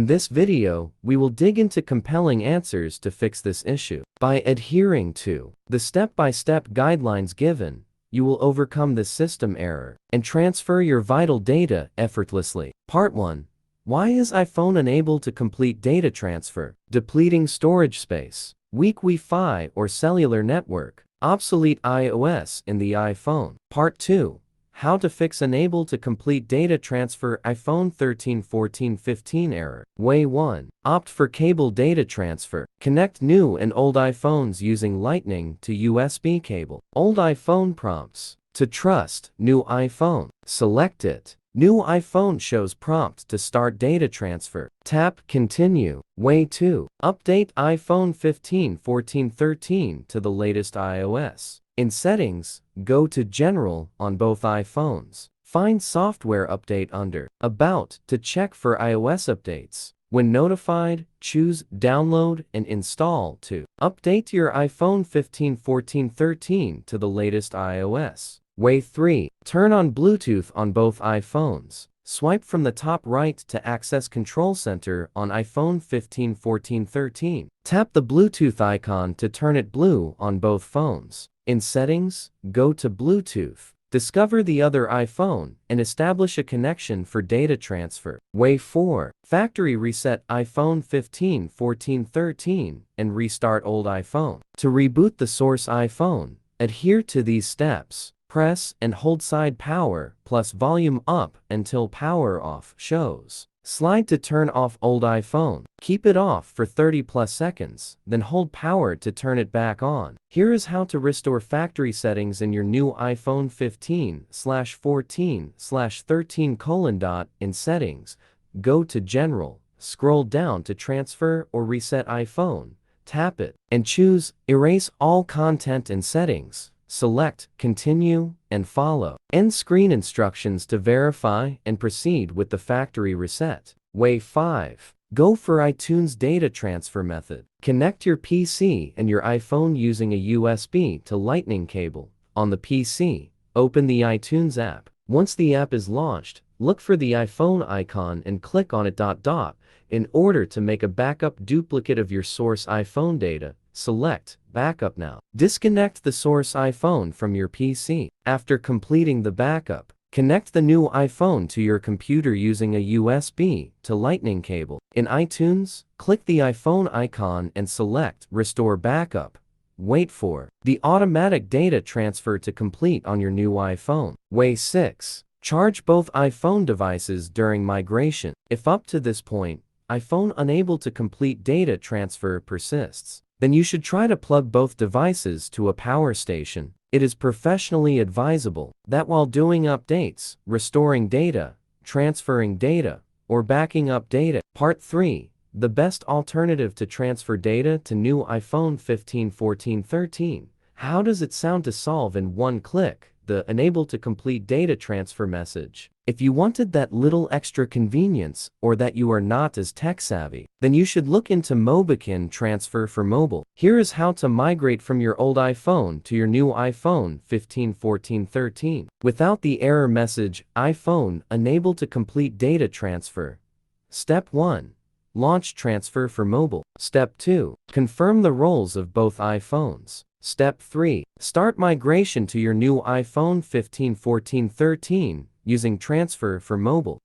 In this video, we will dig into compelling answers to fix this issue. By adhering to the step-by-step guidelines given, you will overcome this system error and transfer your vital data effortlessly. Part 1. Why is iPhone unable to complete data transfer? Depleting storage space, weak Wi-Fi or cellular network, obsolete iOS in the iPhone. Part 2. How to fix unable to complete data transfer iPhone 13, 14, 15 error. Way 1. Opt for cable data transfer. Connect new and old iPhones using Lightning to USB cable. Old iPhone prompts. To trust new iPhone, select it. New iPhone shows prompt to start data transfer. Tap Continue. Way 2. Update iPhone 15, 14, 13 to the latest iOS. In Settings, go to General on both iPhones. Find Software Update under About to check for iOS updates. When notified, choose Download and Install to update your iPhone 15, 14, 13 to the latest iOS. Way 3. Turn on Bluetooth on both iPhones. Swipe from the top right to access Control Center on iPhone 15, 14, 13. Tap the Bluetooth icon to turn it blue on both phones. In Settings, go to Bluetooth. Discover the other iPhone and establish a connection for data transfer. Way 4. Factory reset iPhone 15, 14, 13 and restart old iPhone. To reboot the source iPhone, adhere to these steps. Press and hold side power plus volume up until power off shows. Slide to turn off old iPhone. Keep it off for 30+ seconds, then hold power to turn it back on. Here is how to restore factory settings in your new iPhone 15/14/13. In Settings, go to General, scroll down to Transfer or Reset iPhone, tap it, and choose Erase All Content in Settings. Select Continue and follow end screen instructions to verify and proceed with the factory reset. Way 5. Go for iTunes data transfer method. Connect your PC and your iPhone using a USB to Lightning cable. On the PC, open the iTunes app. Once the app is launched, look for the iPhone icon and click on it. In order to make a backup duplicate of your source iPhone data, select Backup Now. Disconnect the source iPhone from your PC. After completing the backup, connect the new iPhone to your computer using a USB to Lightning cable. In iTunes, click the iPhone icon and select Restore Backup. Wait for the automatic data transfer to complete on your new iPhone. Way 6. Charge both iPhone devices during migration. If up to this point, iPhone unable to complete data transfer persists, then you should try to plug both devices to a power station. It is professionally advisable that while doing updates, restoring data, transferring data, or backing up data. Part 3. The best alternative to transfer data to new iPhone 15, 14, 13. How does it sound to solve in one click the Unable to Complete Data Transfer message? If you wanted that little extra convenience, or that you are not as tech-savvy, then you should look into Mobican Transfer for Mobile. Here is how to migrate from your old iPhone to your new iPhone 15, 14, 13. Without the error message, iPhone Unable to Complete Data Transfer. Step 1. Launch Transfer for Mobile. Step 2. Confirm the roles of both iPhones. Step 3. Start migration to your new iPhone 15, 14, 13 using Transfer for Mobile.